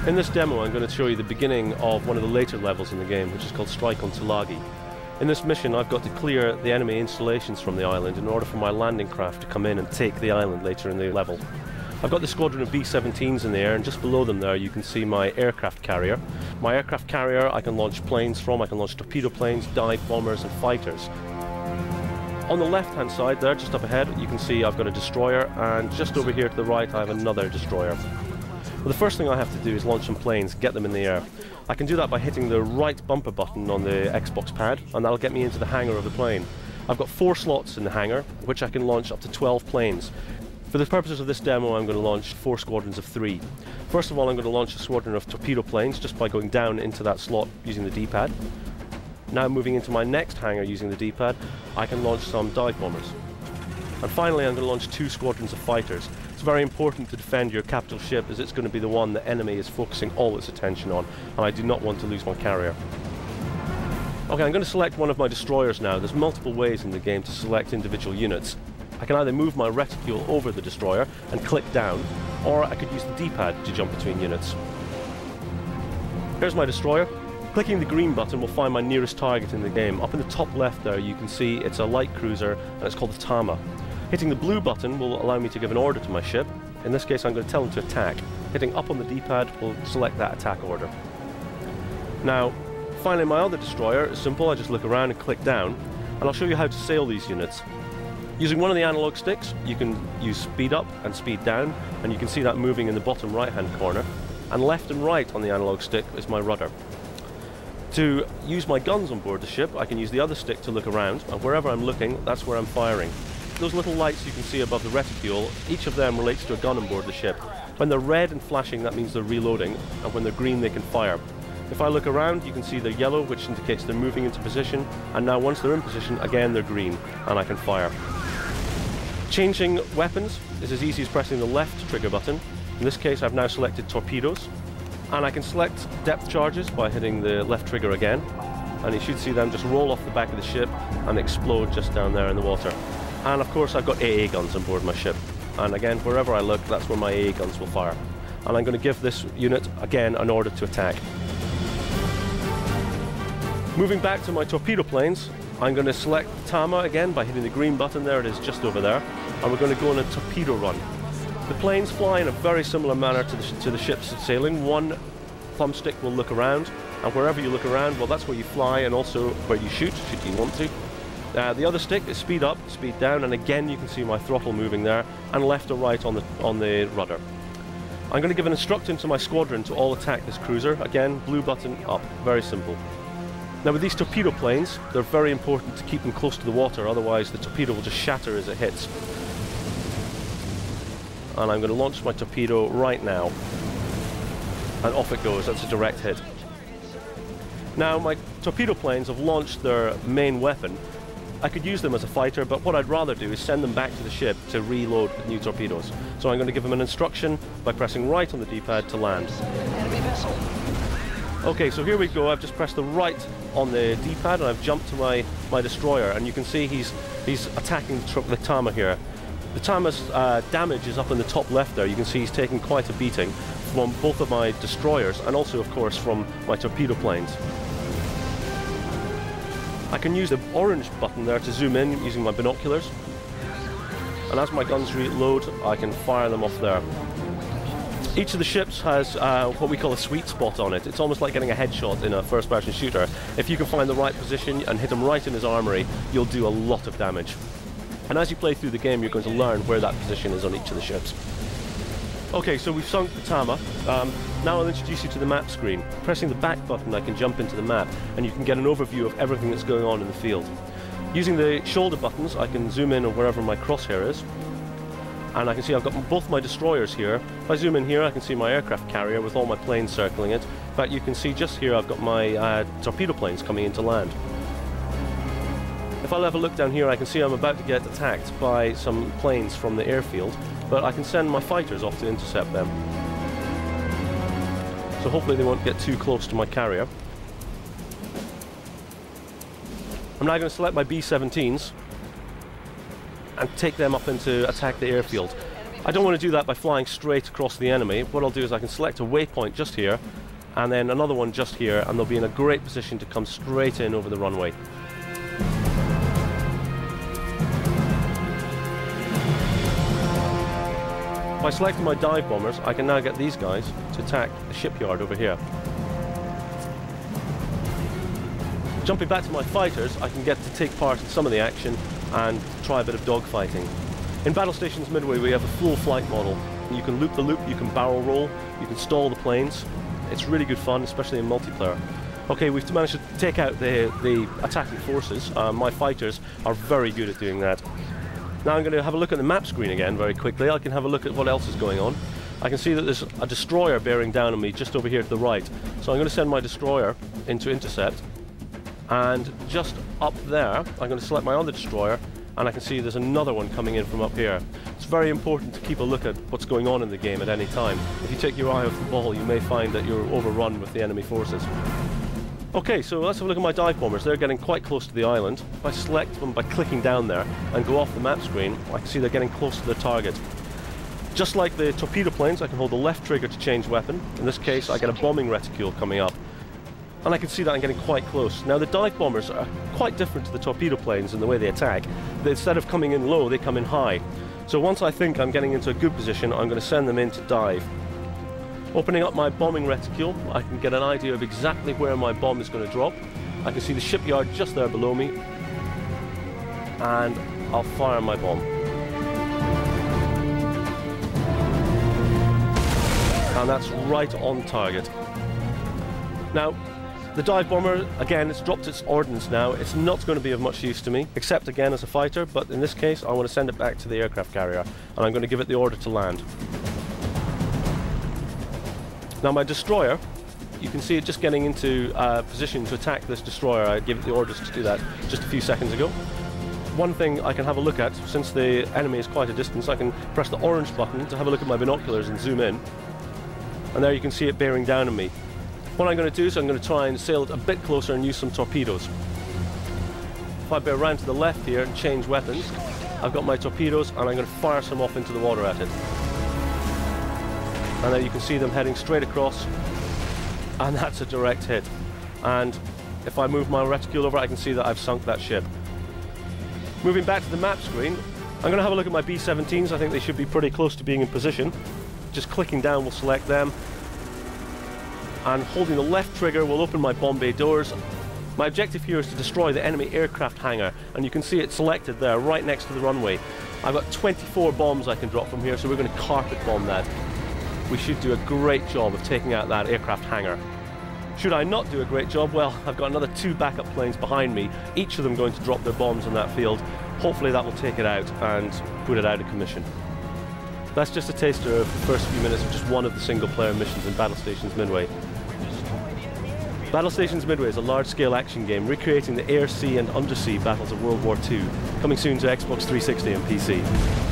In this demo I'm going to show you the beginning of one of the later levels in the game, which is called Strike on Tuilagi. In this mission I've got to clear the enemy installations from the island in order for my landing craft to come in and take the island later in the level. I've got the squadron of B-17s in the air, and just below them there you can see my aircraft carrier. My aircraft carrier I can launch planes from. I can launch torpedo planes, dive bombers and fighters. On the left hand side there, just up ahead, you can see I've got a destroyer, and just over here to the right I have another destroyer. Well, the first thing I have to do is launch some planes, get them in the air. I can do that by hitting the right bumper button on the Xbox pad, and that'll get me into the hangar of the plane. I've got 4 slots in the hangar, which I can launch up to 12 planes. For the purposes of this demo I'm going to launch 4 squadrons of 3. First of all I'm going to launch a squadron of torpedo planes just by going down into that slot using the D-pad. Now moving into my next hangar using the D-pad, I can launch some dive bombers. And finally I'm going to launch 2 squadrons of fighters. It's very important to defend your capital ship, as it's going to be the one the enemy is focusing all its attention on, and I do not want to lose my carrier. Okay, I'm going to select one of my destroyers now. There's multiple ways in the game to select individual units. I can either move my reticule over the destroyer and click down, or I could use the D-pad to jump between units. Here's my destroyer. Clicking the green button will find my nearest target in the game. Up in the top left there you can see it's a light cruiser and it's called the Tama. Hitting the blue button will allow me to give an order to my ship. In this case I'm going to tell him to attack. Hitting up on the D-pad will select that attack order. Now, finally my other destroyer is simple. I just look around and click down, and I'll show you how to sail these units. Using one of the analog sticks you can use speed up and speed down, and you can see that moving in the bottom right hand corner, and left and right on the analog stick is my rudder. To use my guns on board the ship I can use the other stick to look around, and wherever I'm looking that's where I'm firing. Those little lights you can see above the reticule, each of them relates to a gun on board the ship. When they're red and flashing that means they're reloading, and when they're green they can fire. If I look around you can see they're yellow, which indicates they're moving into position, and now once they're in position again they're green and I can fire. Changing weapons is as easy as pressing the left trigger button. In this case I've now selected torpedoes, and I can select depth charges by hitting the left trigger again, and you should see them just roll off the back of the ship and explode just down there in the water. And of course I've got AA guns on board my ship, and again wherever I look that's where my AA guns will fire. And I'm going to give this unit again an order to attack. Moving back to my torpedo planes, I'm going to select Tama again by hitting the green button. There it is, just over there, and we're going to go on a torpedo run. The planes fly in a very similar manner to the ships sailing. One thumbstick will look around, and wherever you look around, well that's where you fly and also where you shoot you want to. The other stick is speed up, speed down, and again you can see my throttle moving there, and left or right on the rudder. I'm going to give an instruction to my squadron to all attack this cruiser. Again, blue button up, very simple. Now with these torpedo planes, they're very important to keep them close to the water, otherwise the torpedo will just shatter as it hits. And I'm going to launch my torpedo right now, and off it goes. That's a direct hit. Now my torpedo planes have launched their main weapon. I could use them as a fighter, but what I'd rather do is send them back to the ship to reload with new torpedoes. So I'm going to give them an instruction by pressing right on the D-pad to land. Enemy vessel. Okay, so here we go. I've just pressed the right on the D-pad and I've jumped to my destroyer, and you can see he's attacking the Tama here. The Tama's damage is up in the top left there. You can see he's taking quite a beating from both of my destroyers and also of course from my torpedo planes. I can use the orange button there to zoom in using my binoculars, and as my guns reload I can fire them off there. Each of the ships has what we call a sweet spot on it. It's almost like getting a headshot in a first-person shooter. If you can find the right position and hit him right in his armory, you'll do a lot of damage. And as you play through the game you're going to learn where that position is on each of the ships. Okay, so we've sunk the Tama. Now I'll introduce you to the map screen. Pressing the back button I can jump into the map, and you can get an overview of everything that's going on in the field. Using the shoulder buttons I can zoom in on wherever my crosshair is, and I can see I've got both my destroyers here. If I zoom in here I can see my aircraft carrier with all my planes circling it. In fact you can see just here I've got my torpedo planes coming into land. If I'll have a look down here I can see I'm about to get attacked by some planes from the airfield, but I can send my fighters off to intercept them. So hopefully they won't get too close to my carrier. I'm now going to select my B-17s and take them up in to attack the airfield. I don't want to do that by flying straight across the enemy. What I'll do is I can select a waypoint just here, and then another one just here, and they'll be in a great position to come straight in over the runway. By selecting my dive bombers, I can now get these guys to attack the shipyard over here. Jumping back to my fighters, I can get to take part in some of the action and try a bit of dogfighting. In Battlestations Midway, we have a full flight model. You can loop the loop, you can barrel roll, you can stall the planes. It's really good fun, especially in multiplayer. Okay, we've managed to take out the attacking forces. My fighters are very good at doing that. Now I'm going to have a look at the map screen again very quickly. I can have a look at what else is going on. I can see that there's a destroyer bearing down on me just over here to the right. So I'm going to send my destroyer into intercept. And just up there, I'm going to select my other destroyer, and I can see there's another one coming in from up here. It's very important to keep a look at what's going on in the game at any time. If you take your eye off the ball, you may find that you're overrun with the enemy forces. Okay, so let's have a look at my dive bombers. They're getting quite close to the island. If I select them by clicking down there and go off the map screen, I can see they're getting close to their target. Just like the torpedo planes, I can hold the left trigger to change weapon. In this case, I get a bombing reticule coming up. And I can see that I'm getting quite close. Now the dive bombers are quite different to the torpedo planes in the way they attack. Instead of coming in low, they come in high. So once I think I'm getting into a good position, I'm going to send them in to dive. Opening up my bombing reticule, I can get an idea of exactly where my bomb is going to drop. I can see the shipyard just there below me, and I'll fire my bomb. And that's right on target. Now, the dive bomber, again, it's dropped its ordnance now. It's not going to be of much use to me, except again as a fighter, but in this case I want to send it back to the aircraft carrier, and I'm going to give it the order to land. Now my destroyer, you can see it just getting into position to attack this destroyer. I gave it the orders to do that just a few seconds ago. One thing I can have a look at, since the enemy is quite a distance, I can press the orange button to have a look at my binoculars and zoom in. And there you can see it bearing down on me. What I'm going to do is I'm going to try and sail it a bit closer and use some torpedoes. If I bear around to the left here and change weapons, I've got my torpedoes and I'm going to fire some off into the water at it. And there you can see them heading straight across, and that's a direct hit. And if I move my reticule over, I can see that I've sunk that ship. Moving back to the map screen, I'm going to have a look at my B-17s. I think they should be pretty close to being in position. Just clicking down will select them, and holding the left trigger will open my bomb bay doors. My objective here is to destroy the enemy aircraft hangar, and you can see it selected there right next to the runway. I've got 24 bombs I can drop from here, so we're going to carpet bomb that. We should do a great job of taking out that aircraft hangar. Should I not do a great job, well, I've got another 2 backup planes behind me, each of them going to drop their bombs on that field. Hopefully that will take it out and put it out of commission. That's just a taster of the first few minutes of just one of the single-player missions in Battlestations Midway. Battlestations Midway is a large-scale action game recreating the air, sea and undersea battles of World War II, coming soon to Xbox 360 and PC.